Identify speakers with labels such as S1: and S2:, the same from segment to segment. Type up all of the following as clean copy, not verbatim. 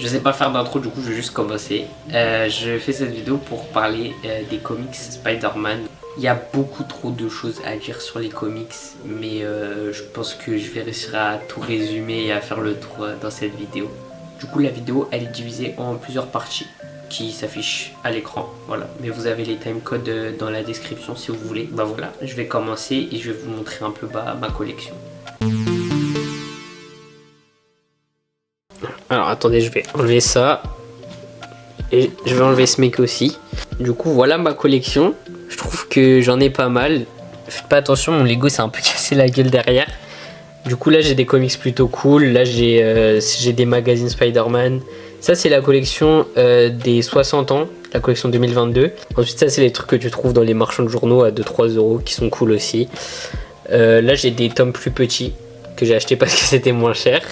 S1: Je sais pas faire d'intro, du coup je vais juste commencer. Je fais cette vidéo pour parler des comics Spider-Man. Il y a beaucoup trop de choses à dire sur les comics, mais je pense que je vais réussir à tout résumer et à faire le tour dans cette vidéo. Du coup la vidéo elle est divisée en plusieurs parties qui s'affichent à l'écran, voilà. Mais vous avez les timecodes dans la description si vous voulez. Bah voilà, je vais commencer et je vais vous montrer un peu ma collection. Alors attendez, je vais enlever ça et je vais enlever ce mec aussi. Du coup voilà ma collection. Je trouve que j'en ai pas mal. Faites pas attention, mon Lego s'est un peu cassé la gueule derrière. Du coup là j'ai des comics plutôt cool. Là j'ai des magazines Spider-Man. Ça c'est la collection des 60 ans, la collection 2022. Ensuite ça c'est les trucs que tu trouves dans les marchands de journaux à 2-3 € qui sont cool aussi. Là j'ai des tomes plus petits que j'ai acheté parce que c'était moins cher.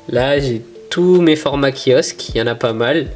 S1: Là j'ai tous mes formats kiosques, il y en a pas mal.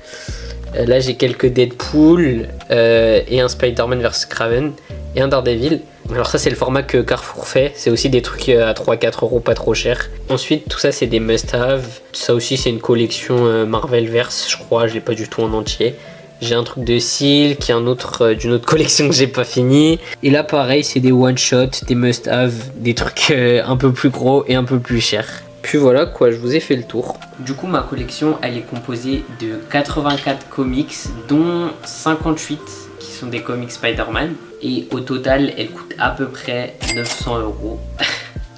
S1: Là j'ai quelques Deadpool et un Spider-Man vs Kraven et un Daredevil. Alors ça c'est le format que Carrefour fait, c'est aussi des trucs à 3-4 € pas trop cher. Ensuite tout ça c'est des must-have, ça aussi c'est une collection Marvelverse je crois, je l'ai pas du tout en entier. J'ai un truc de Silk, un autre d'une autre collection que j'ai pas fini. Et là pareil c'est des one-shot, des must-have, des trucs un peu plus gros et un peu plus chers. Puis voilà quoi, je vous ai fait le tour. Du coup ma collection elle est composée de 84 comics dont 58 qui sont des comics Spider-Man. Et au total elle coûte à peu près 900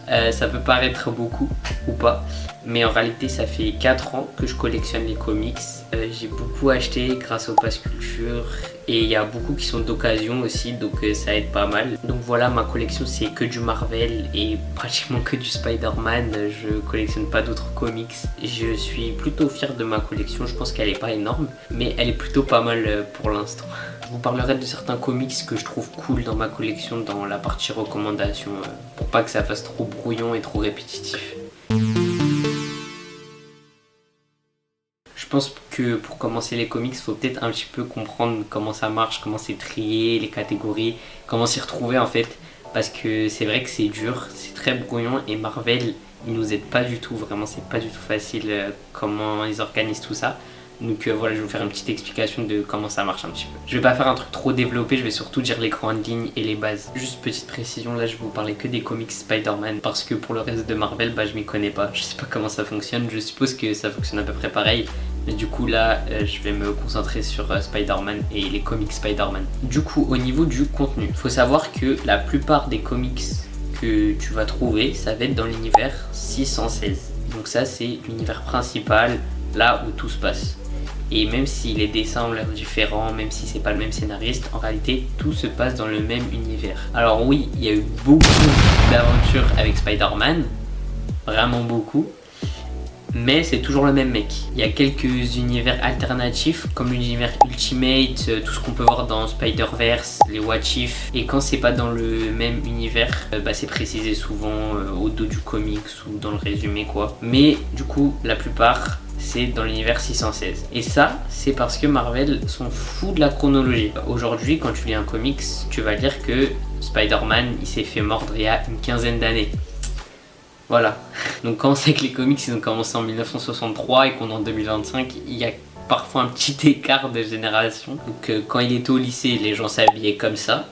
S1: €. Ça peut paraître beaucoup ou pas, mais en réalité ça fait 4 ans que je collectionne les comics. J'ai beaucoup acheté grâce au Pass Culture et il y a beaucoup qui sont d'occasion aussi, donc ça aide pas mal. Donc voilà, ma collection c'est que du Marvel et pratiquement que du Spider-Man. Je collectionne pas d'autres comics. Je suis plutôt fier de ma collection, je pense qu'elle est pas énorme, mais elle est plutôt pas mal pour l'instant. Je vous parlerai de certains comics que je trouve cool dans ma collection dans la partie recommandations pour pas que ça fasse trop brouillon et trop répétitif. Je pense que pour commencer les comics, il faut peut-être un petit peu comprendre comment ça marche, comment c'est trié, les catégories, comment s'y retrouver en fait. Parce que c'est vrai que c'est dur, c'est très brouillon et Marvel, ils nous aident pas du tout, vraiment c'est pas du tout facile comment ils organisent tout ça. Donc voilà, je vais vous faire une petite explication de comment ça marche un petit peu. Je vais pas faire un truc trop développé, je vais surtout dire les grandes lignes et les bases. Juste petite précision, là je vais vous parler que des comics Spider-Man parce que pour le reste de Marvel, bah je m'y connais pas. Je sais pas comment ça fonctionne, je suppose que ça fonctionne à peu près pareil. Mais du coup là, je vais me concentrer sur Spider-Man et les comics Spider-Man. Du coup, au niveau du contenu, faut savoir que la plupart des comics que tu vas trouver, ça va être dans l'univers 616. Donc ça c'est l'univers principal, là où tout se passe. Et même si les dessins ont l'air différents, même si c'est pas le même scénariste, en réalité tout se passe dans le même univers. Alors oui, il y a eu beaucoup d'aventures avec Spider-Man, vraiment beaucoup, mais c'est toujours le même mec. Il y a quelques univers alternatifs comme l'univers Ultimate, tout ce qu'on peut voir dans Spider-Verse, les What If. Et quand c'est pas dans le même univers, c'est précisé souvent au dos du comics ou dans le résumé quoi. Mais du coup la plupart c'est dans l'univers 616. Et ça, c'est parce que Marvel sont fous de la chronologie. Aujourd'hui, quand tu lis un comics, tu vas lire que Spider-Man, il s'est fait mordre il y a une quinzaine d'années. Voilà. Donc quand on sait que les comics, ils ont commencé en 1963 et qu'on est en 2025, il y a parfois un petit écart de génération. Donc quand il était au lycée, les gens s'habillaient comme ça.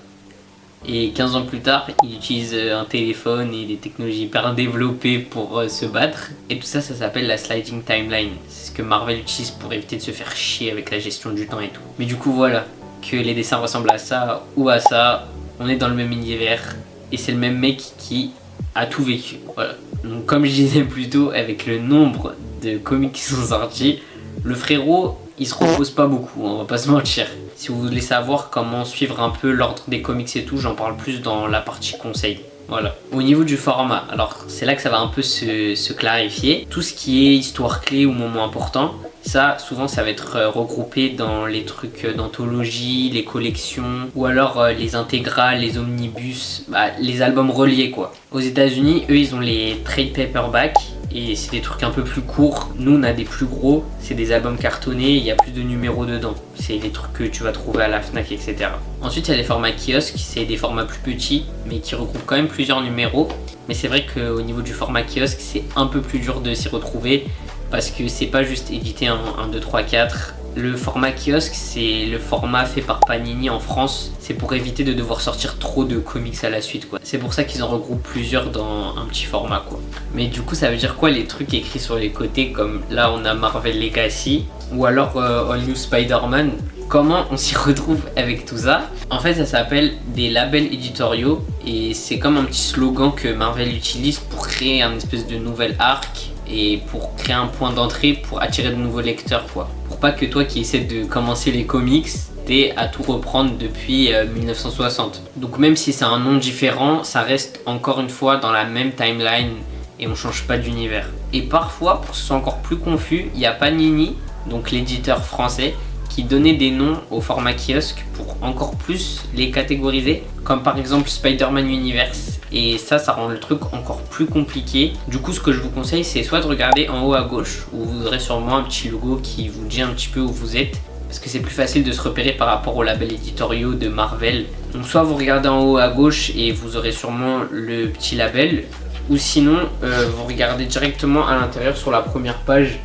S1: Et 15 ans plus tard, il utilise un téléphone et des technologies hyper développées pour se battre. Et tout ça, ça s'appelle la sliding timeline. C'est ce que Marvel utilise pour éviter de se faire chier avec la gestion du temps et tout. Mais du coup, voilà, que les dessins ressemblent à ça ou à ça, on est dans le même univers. Et c'est le même mec qui a tout vécu. Voilà. Donc comme je disais plus tôt, avec le nombre de comics qui sont sortis, le frérot, il se repose pas beaucoup, on va pas se mentir. Si vous voulez savoir comment suivre un peu l'ordre des comics et tout, j'en parle plus dans la partie conseil. Voilà. Au niveau du format, alors c'est là que ça va un peu se clarifier. Tout ce qui est histoire clé ou moment important, ça souvent ça va être regroupé dans les trucs d'anthologie, les collections ou alors les intégrales, les omnibus, les albums reliés quoi. Aux États-Unis, eux ils ont les trade paperbacks. Et c'est des trucs un peu plus courts. Nous on a des plus gros, c'est des albums cartonnés, il y a plus de numéros dedans. C'est des trucs que tu vas trouver à la Fnac, etc. Ensuite il y a les formats kiosques, c'est des formats plus petits mais qui regroupent quand même plusieurs numéros. Mais c'est vrai qu'au niveau du format kiosque c'est un peu plus dur de s'y retrouver parce que c'est pas juste édité en 1, 2, 3, 4. Le format kiosque, c'est le format fait par Panini en France. C'est pour éviter de devoir sortir trop de comics à la suite, quoi. C'est pour ça qu'ils en regroupent plusieurs dans un petit format, quoi. Mais du coup, ça veut dire quoi les trucs écrits sur les côtés, comme là on a Marvel Legacy ou alors All New Spider-Man? Comment on s'y retrouve avec tout ça? En fait, ça s'appelle des labels éditoriaux et c'est comme un petit slogan que Marvel utilise pour créer un espèce de nouvel arc et pour créer un point d'entrée pour attirer de nouveaux lecteurs, quoi. Pour pas que toi qui essaies de commencer les comics t'aies à tout reprendre depuis 1960. Donc même si c'est un nom différent, ça reste encore une fois dans la même timeline et on change pas d'univers. Et parfois, pour que ce soit encore plus confus, il y a Panini, donc l'éditeur français, qui donnait des noms au format kiosque pour encore plus les catégoriser, comme par exemple Spider-Man Universe, et ça rend le truc encore plus compliqué. Du coup, ce que je vous conseille, c'est soit de regarder en haut à gauche où vous aurez sûrement un petit logo qui vous dit un petit peu où vous êtes, parce que c'est plus facile de se repérer par rapport aux labels éditoriaux de Marvel. Donc soit vous regardez en haut à gauche et vous aurez sûrement le petit label, ou sinon vous regardez directement à l'intérieur sur la première page.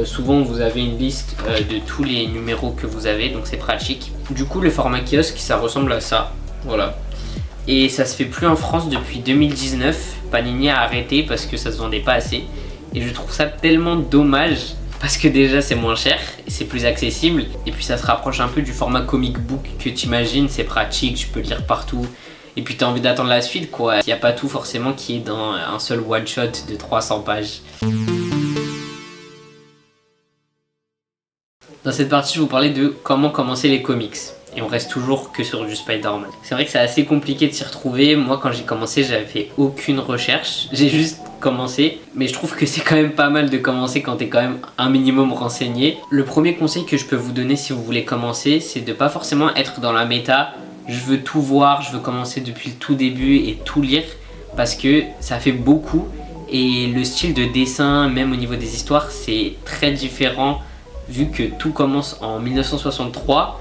S1: Souvent vous avez une liste de tous les numéros que vous avez, donc c'est pratique. Du coup, le format kiosque, ça ressemble à ça, voilà. Et ça se fait plus en France depuis 2019. Panini a arrêté parce que ça se vendait pas assez. Et je trouve ça tellement dommage parce que déjà c'est moins cher, c'est plus accessible, et puis ça se rapproche un peu du format comic book que tu imagines. C'est pratique, tu peux lire partout. Et puis tu as envie d'attendre la suite, quoi. Il n'y a pas tout forcément qui est dans un seul one shot de 300 pages. Dans cette partie, je vais vous parler de comment commencer les comics. Et on reste toujours que sur du Spider-Man. C'est vrai que c'est assez compliqué de s'y retrouver. Moi, quand j'ai commencé, j'avais fait aucune recherche. J'ai juste commencé. Mais je trouve que c'est quand même pas mal de commencer quand t'es quand même un minimum renseigné. Le premier conseil que je peux vous donner si vous voulez commencer, c'est de pas forcément être dans la méta. Je veux tout voir, je veux commencer depuis le tout début et tout lire. Parce que ça fait beaucoup. Et le style de dessin, même au niveau des histoires, c'est très différent. Vu que tout commence en 1963,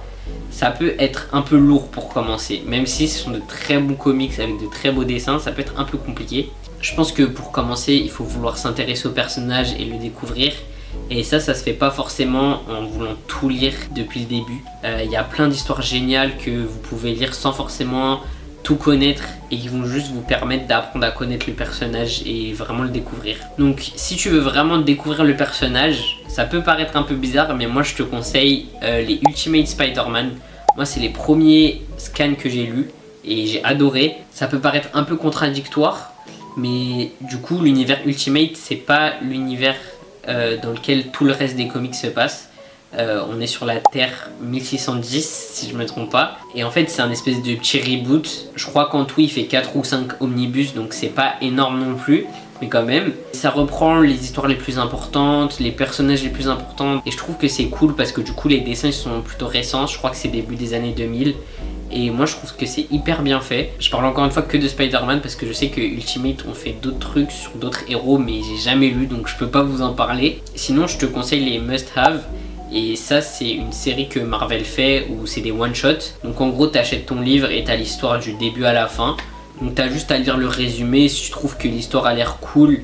S1: ça peut être un peu lourd pour commencer. Même si ce sont de très bons comics avec de très beaux dessins, ça peut être un peu compliqué. Je pense que pour commencer, il faut vouloir s'intéresser au personnage et le découvrir. Et ça se fait pas forcément en voulant tout lire depuis le début. Il y a plein d'histoires géniales que vous pouvez lire sans forcément tout connaître et qui vont juste vous permettre d'apprendre à connaître le personnage et vraiment le découvrir. Donc si tu veux vraiment découvrir le personnage, ça peut paraître un peu bizarre, mais moi je te conseille les Ultimate Spider-Man. Moi c'est les premiers scans que j'ai lus et j'ai adoré. Ça peut paraître un peu contradictoire, mais du coup l'univers Ultimate c'est pas l'univers dans lequel tout le reste des comics se passe. On est sur la Terre 1610 si je me trompe pas, et en fait c'est un espèce de petit reboot. Je crois qu'en tout il fait 4 ou 5 omnibus, donc c'est pas énorme non plus, mais quand même ça reprend les histoires les plus importantes, les personnages les plus importants, et je trouve que c'est cool parce que du coup les dessins sont plutôt récents. Je crois que c'est début des années 2000 et moi je trouve que c'est hyper bien fait. Je parle encore une fois que de Spider-Man parce que je sais que Ultimate ont fait d'autres trucs sur d'autres héros, mais j'ai jamais lu donc je peux pas vous en parler. Sinon je te conseille les Must Have. Et ça c'est une série que Marvel fait où c'est des one shots. Donc en gros t'achètes ton livre et t'as l'histoire du début à la fin. Donc t'as juste à lire le résumé. Si tu trouves que l'histoire a l'air cool,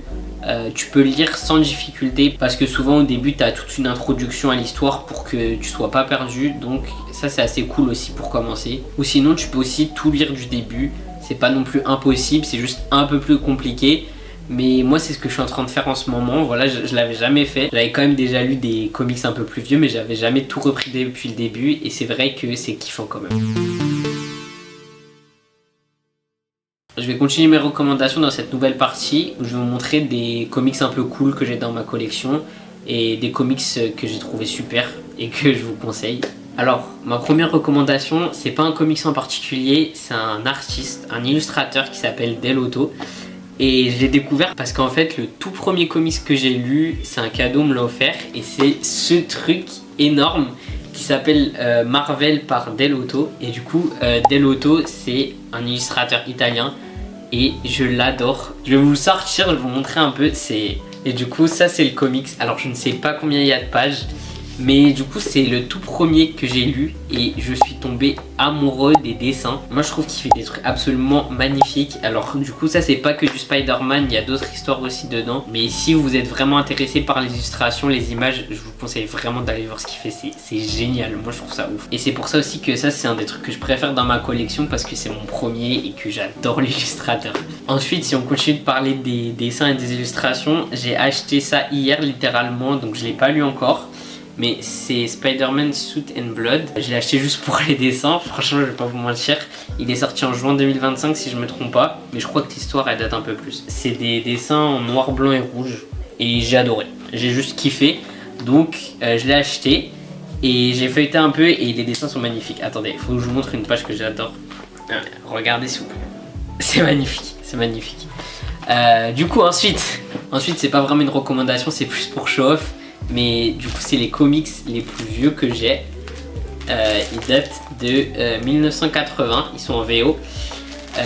S1: tu peux le lire sans difficulté. Parce que souvent au début t'as toute une introduction à l'histoire pour que tu sois pas perdu. Donc ça c'est assez cool aussi pour commencer. Ou sinon tu peux aussi tout lire du début. C'est pas non plus impossible, c'est juste un peu plus compliqué. Mais moi c'est ce que je suis en train de faire en ce moment. Voilà, je l'avais jamais fait. J'avais quand même déjà lu des comics un peu plus vieux, mais j'avais jamais tout repris depuis le début. Et c'est vrai que c'est kiffant quand même. Je vais continuer mes recommandations dans cette nouvelle partie où je vais vous montrer des comics un peu cool que j'ai dans ma collection et des comics que j'ai trouvé super et que je vous conseille. Alors, ma première recommandation, c'est pas un comics en particulier, c'est un artiste, un illustrateur qui s'appelle Delotto. Et je l'ai découvert parce qu'en fait le tout premier comics que j'ai lu, c'est un cadeau, on me l'a offert, et c'est ce truc énorme qui s'appelle Marvel par Delotto. Et du coup Delotto c'est un illustrateur italien et je l'adore. Je vais vous le sortir, je vais vous montrer un peu. Et du coup ça c'est le comics. Alors je ne sais pas combien il y a de pages, Mais du coup c'est le tout premier que j'ai lu et je suis tombé amoureux des dessins. Moi je trouve qu'il fait des trucs absolument magnifiques. Alors du coup ça c'est pas que du Spider-Man, il y a d'autres histoires aussi dedans. Mais si vous êtes vraiment intéressé par les illustrations, les images, je vous conseille vraiment d'aller voir ce qu'il fait, c'est génial, moi je trouve ça ouf. Et c'est pour ça aussi que ça c'est un des trucs que je préfère dans ma collection parce que c'est mon premier et que j'adore l'illustrateur. Ensuite si on continue de parler des dessins et des illustrations, j'ai acheté ça hier littéralement, donc je l'ai pas lu encore. Mais c'est Spider-Man Suit and Blood. Je l'ai acheté juste pour les dessins, franchement je vais pas vous mentir. Il est sorti en juin 2025 si je me trompe pas. Mais je crois que l'histoire elle date un peu plus. C'est des dessins en noir, blanc et rouge. Et j'ai adoré, j'ai juste kiffé. Donc je l'ai acheté. Et j'ai feuilleté un peu et les dessins sont magnifiques. Attendez, il faut que je vous montre une page que j'adore. Regardez s'il vous plaît. C'est magnifique, c'est magnifique. Du coup ensuite c'est pas vraiment une recommandation, c'est plus pour show off. Mais du coup c'est les comics les plus vieux que j'ai. Ils datent de 1980, ils sont en VO.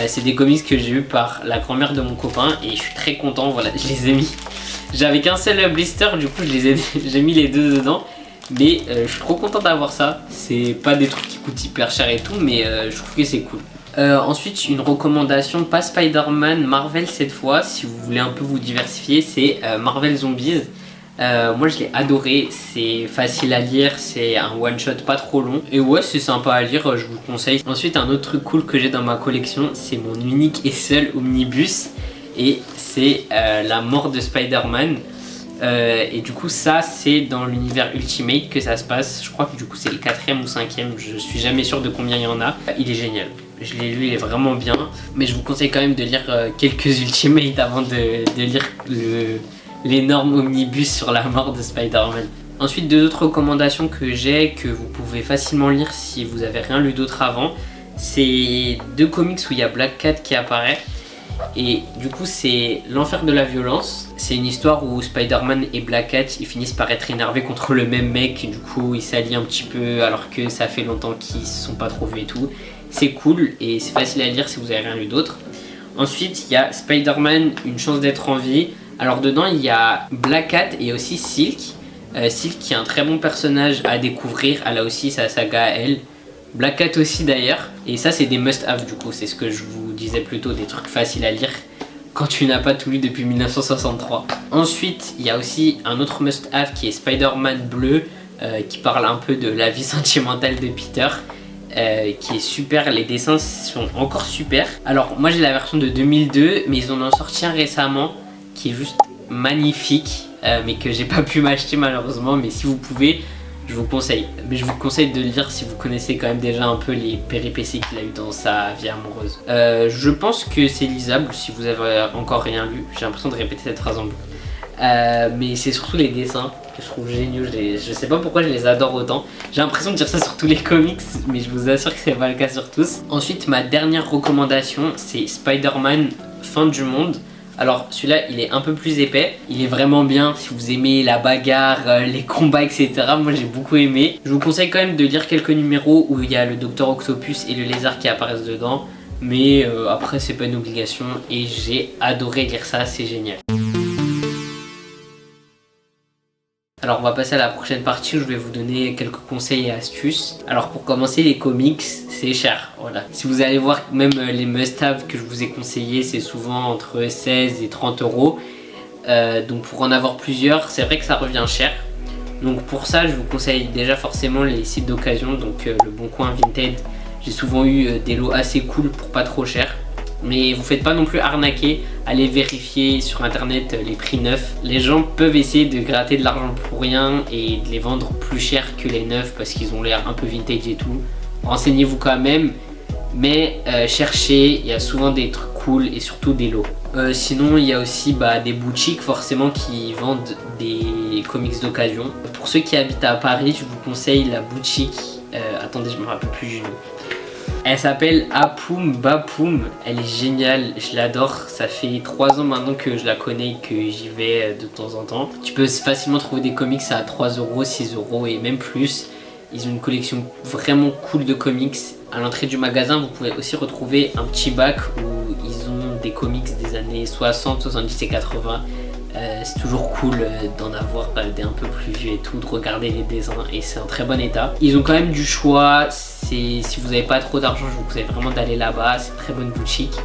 S1: C'est des comics que j'ai eu par la grand-mère de mon copain et je suis très content, voilà, je les ai mis. J'avais qu'un seul blister, du coup j'ai mis les deux dedans. Mais je suis trop content d'avoir ça. C'est pas des trucs qui coûtent hyper cher et tout, mais je trouve que c'est cool. Ensuite une recommandation, pas Spider-Man, Marvel cette fois, si vous voulez un peu vous diversifier, c'est Marvel Zombies. Moi je l'ai adoré, c'est facile à lire, c'est un one shot pas trop long et ouais c'est sympa à lire, je vous le conseille. Ensuite un autre truc cool que j'ai dans ma collection, c'est mon unique et seul omnibus et c'est la mort de Spider-Man. Et du coup ça c'est dans l'univers Ultimate que ça se passe. Je crois que du coup c'est le 4e ou 5e, je suis jamais sûr de combien il y en a. Il est génial, je l'ai lu, il est vraiment bien. Mais je vous conseille quand même de lire quelques Ultimate avant de lire l'énorme omnibus sur la mort de Spider-Man. Ensuite deux autres recommandations que j'ai, que vous pouvez facilement lire si vous avez rien lu d'autre avant. C'est deux comics où il y a Black Cat qui apparaît. Et du coup c'est l'enfer de la violence. C'est une histoire où Spider-Man et Black Cat ils finissent par être énervés contre le même mec. Et du coup ils s'allient un petit peu alors que ça fait longtemps qu'ils se sont pas trouvés et tout. C'est cool et c'est facile à lire si vous avez rien lu d'autre. Ensuite il y a Spider-Man une chance d'être en vie. Alors dedans il y a Black Cat et aussi Silk. Silk qui est un très bon personnage à découvrir, elle a aussi sa saga à elle. Black Cat aussi d'ailleurs. Et ça c'est des must-have du coup, c'est ce que je vous disais plutôt, des trucs faciles à lire quand tu n'as pas tout lu depuis 1963. Ensuite il y a aussi un autre must-have qui est Spider-Man bleu, qui parle un peu de la vie sentimentale de Peter. Qui est super, les dessins sont encore super. Alors moi j'ai la version de 2002 mais ils en ont sorti un récemment qui est juste magnifique, mais que j'ai pas pu m'acheter malheureusement. Mais si vous pouvez, je vous conseille. Mais je vous conseille de le lire si vous connaissez quand même déjà un peu les péripéties qu'il a eu dans sa vie amoureuse. Je pense que c'est lisable si vous avez encore rien lu. J'ai l'impression de répéter cette phrase en boucle. Mais c'est surtout les dessins que je trouve géniaux. Je sais pas pourquoi je les adore autant. J'ai l'impression de dire ça sur tous les comics, mais je vous assure que c'est pas le cas sur tous. Ensuite ma dernière recommandation c'est Spider-Man Fin du Monde. Alors celui-là il est un peu plus épais, il est vraiment bien si vous aimez la bagarre, les combats etc. Moi j'ai beaucoup aimé. Je vous conseille quand même de lire quelques numéros où il y a le Docteur Octopus et le lézard qui apparaissent dedans. Mais après c'est pas une obligation et j'ai adoré lire ça, c'est génial. Alors on va passer à la prochaine partie où je vais vous donner quelques conseils et astuces. Alors pour commencer les comics c'est cher, voilà. Si vous allez voir même les must-have que je vous ai conseillés c'est souvent entre 16 et 30 euros. Donc pour en avoir plusieurs c'est vrai que ça revient cher. Donc pour ça je vous conseille déjà forcément les sites d'occasion. Donc le Bon Coin, Vinted, j'ai souvent eu des lots assez cool pour pas trop cher. Mais vous faites pas non plus arnaquer, allez vérifier sur internet les prix neufs. Les gens peuvent essayer de gratter de l'argent pour rien et de les vendre plus cher que les neufs parce qu'ils ont l'air un peu vintage et tout. Renseignez-vous quand même, mais cherchez, il y a souvent des trucs cool et surtout des lots. Sinon il y a aussi des boutiques forcément qui vendent des comics d'occasion. Pour ceux qui habitent à Paris, je vous conseille la boutique, attendez je me rappelle plus du nom. Elle s'appelle Apoum Bapoum, elle est géniale, je l'adore, ça fait 3 ans maintenant que je la connais et que j'y vais de temps en temps. Tu peux facilement trouver des comics à 3 euros, 6 euros et même plus. Ils ont une collection vraiment cool de comics. À l'entrée du magasin, vous pouvez aussi retrouver un petit bac où ils ont des comics des années 60, 70 et 80 C'est toujours cool d'en avoir des un peu plus vieux et tout, de regarder les dessins et c'est en très bon état. Ils ont quand même du choix, si vous n'avez pas trop d'argent, je vous conseille vraiment d'aller là-bas, c'est une très bonne boutique.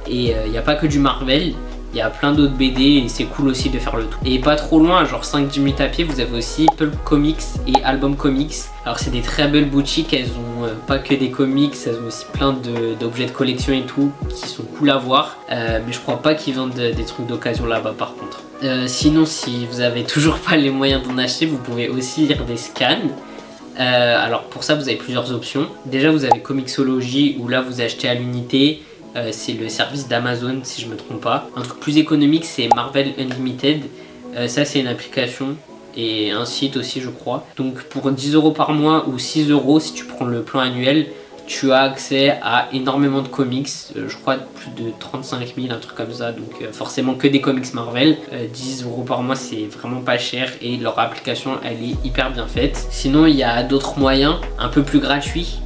S1: Et il n'y a pas que du Marvel, il y a plein d'autres BD et c'est cool aussi de faire le tout. Et pas trop loin, genre 5-10 minutes à pied, vous avez aussi Pulp Comics et Album Comics. Alors c'est des très belles boutiques, elles ont pas que des comics, elles ont aussi plein d'objets de collection et tout qui sont cool à voir. Mais je crois pas qu'ils vendent des trucs d'occasion là-bas par contre. Sinon, si vous avez toujours pas les moyens d'en acheter, vous pouvez aussi lire des scans. Alors pour ça vous avez plusieurs options. Déjà vous avez Comixology où là vous achetez à l'unité. C'est le service d'Amazon si je me trompe pas. Un truc plus économique c'est Marvel Unlimited. Ça c'est une application et un site aussi je crois. Donc pour 10 € par mois ou 6 € si tu prends le plan annuel, tu as accès à énormément de comics, je crois plus de 35 000, un truc comme ça, donc forcément que des comics Marvel. 10 € par mois c'est vraiment pas cher et leur application elle est hyper bien faite. Sinon il y a d'autres moyens un peu plus gratuits.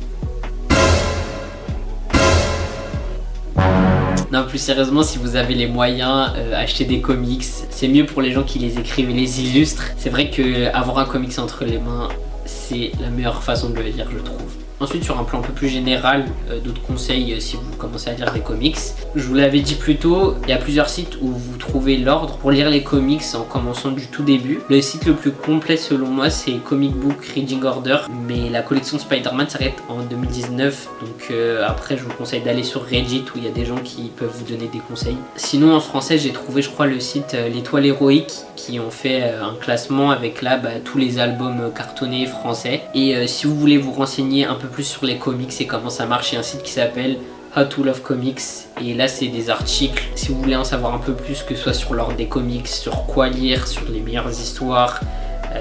S1: Non, plus sérieusement, si vous avez les moyens, acheter des comics, c'est mieux pour les gens qui les écrivent et les illustrent. C'est vrai que avoir un comics entre les mains, c'est la meilleure façon de le lire, je trouve. Ensuite, sur un plan un peu plus général, d'autres conseils si vous commencez à lire des comics. Je vous l'avais dit plus tôt, il y a plusieurs sites où vous trouvez l'ordre pour lire les comics en commençant du tout début. Le site le plus complet selon moi c'est Comic Book Reading Order, mais la collection Spider-Man s'arrête en 2019, donc après je vous conseille d'aller sur Reddit où il y a des gens qui peuvent vous donner des conseils. Sinon en français j'ai trouvé je crois le site L'Étoile Héroïque qui ont fait un classement avec là tous les albums cartonnés français. Et si vous voulez vous renseigner un peu plus sur les comics et comment ça marche, il y a un site qui s'appelle How to Love Comics et là c'est des articles si vous voulez en savoir un peu plus, que ce soit sur l'ordre des comics, sur quoi lire, sur les meilleures histoires,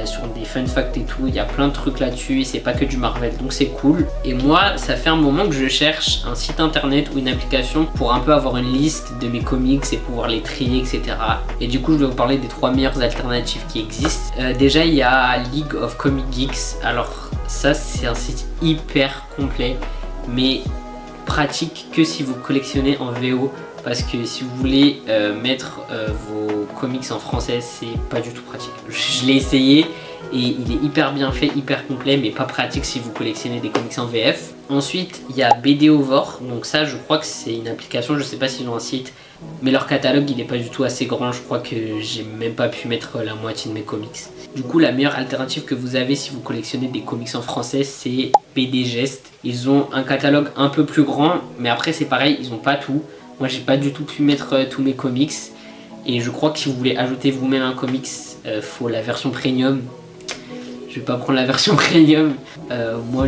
S1: sur des fun facts et tout. Il y a plein de trucs là-dessus et c'est pas que du Marvel, donc c'est cool. Et moi ça fait un moment que je cherche un site internet ou une application pour un peu avoir une liste de mes comics et pouvoir les trier, etc. Et du coup je vais vous parler des 3 meilleures alternatives qui existent. Déjà il y a League of Comic Geeks. Alors ça c'est un site hyper complet mais pratique que si vous collectionnez en VO, parce que si vous voulez mettre vos comics en français c'est pas du tout pratique. Je l'ai essayé et il est hyper bien fait, hyper complet, mais pas pratique si vous collectionnez des comics en VF. Ensuite il y a BD Over, donc ça je crois que c'est une application, je sais pas s'ils ont un site, mais leur catalogue il est pas du tout assez grand, je crois que j'ai même pas pu mettre la moitié de mes comics. Du coup la meilleure alternative que vous avez si vous collectionnez des comics en français c'est BD Gest. Ils ont un catalogue un peu plus grand, mais après c'est pareil, ils ont pas tout. Moi j'ai pas du tout pu mettre tous mes comics et je crois que si vous voulez ajouter vous-même un comics, faut la version premium. Je vais pas prendre la version premium. Moi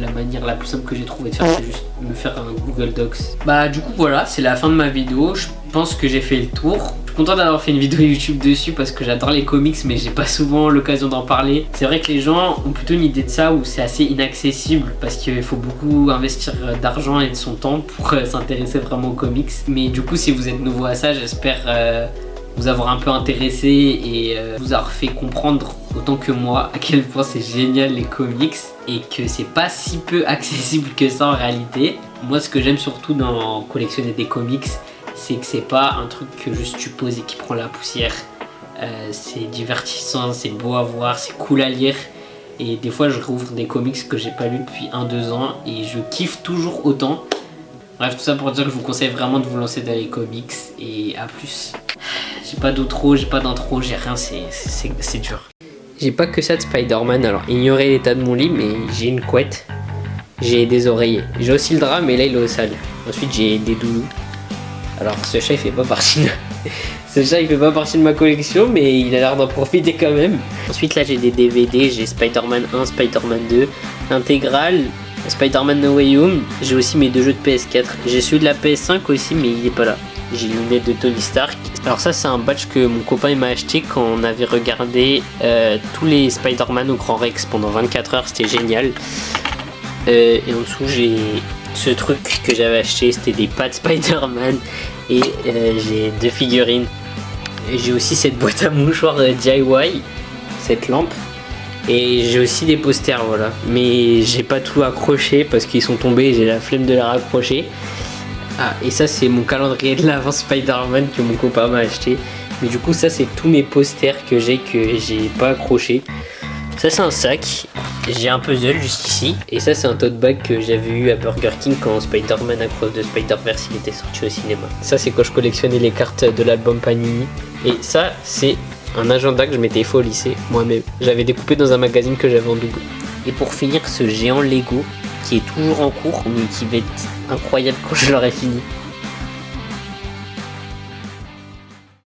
S1: la manière la plus simple que j'ai trouvé de faire c'est juste me faire un Google Docs. Bah du coup voilà, c'est la fin de ma vidéo. Je pense que j'ai fait le tour. Je suis content d'avoir fait une vidéo YouTube dessus parce que j'adore les comics mais j'ai pas souvent l'occasion d'en parler. C'est vrai que les gens ont plutôt une idée de ça où c'est assez inaccessible parce qu'il faut beaucoup investir d'argent et de son temps pour s'intéresser vraiment aux comics. Mais du coup si vous êtes nouveau à ça, j'espère vous avoir un peu intéressé et vous avoir fait comprendre autant que moi à quel point c'est génial les comics et que c'est pas si peu accessible que ça en réalité. Moi ce que j'aime surtout dans collectionner des comics, c'est que c'est pas un truc que juste tu poses et qui prend la poussière. C'est divertissant, c'est beau à voir, c'est cool à lire. Et des fois je rouvre des comics que j'ai pas lu depuis 1-2 ans et je kiffe toujours autant. Bref, tout ça pour dire que je vous conseille vraiment de vous lancer dans les comics et à plus. J'ai pas d'outro, j'ai pas d'intro, j'ai rien, c'est dur. J'ai pas que ça de Spider-Man, alors ignorez l'état de mon lit, mais j'ai une couette, j'ai des oreillers. J'ai aussi le drap, mais là il est au sale. Ensuite j'ai des doudous. Alors ce chat il fait pas partie de... Ce chat il fait pas partie de ma collection, mais il a l'air d'en profiter quand même. Ensuite là j'ai des DVD, j'ai Spider-Man 1, Spider-Man 2, l'intégrale, Spider-Man No Way Home. J'ai aussi mes 2 jeux de PS4. J'ai celui de la PS5 aussi, mais il est pas là. J'ai une lunette de Tony Stark. Alors ça c'est un badge que mon copain m'a acheté quand on avait regardé tous les Spider-Man au Grand Rex pendant 24 heures, c'était génial. Et en dessous j'ai ce truc que j'avais acheté, c'était des pads Spider-Man et j'ai 2 figurines. J'ai aussi cette boîte à mouchoirs DIY, cette lampe. Et j'ai aussi des posters, voilà. Mais j'ai pas tout accroché parce qu'ils sont tombés, j'ai la flemme de les raccrocher. Ah, et ça c'est mon calendrier de l'avant Spider-Man que mon copain m'a acheté. Mais du coup ça c'est tous mes posters que j'ai pas accroché. Ça c'est un sac, j'ai un puzzle juste ici. Et ça c'est un tote bag que j'avais eu à Burger King quand Spider-Man Across the Spider-Verse il était sorti au cinéma. Ça c'est quand je collectionnais les cartes de l'album Panini. Et ça c'est un agenda que je m'étais fait au lycée moi-même. J'avais découpé dans un magazine que j'avais en double. Et pour finir ce géant Lego qui est toujours en cours mais qui va être incroyable quand je l'aurai fini.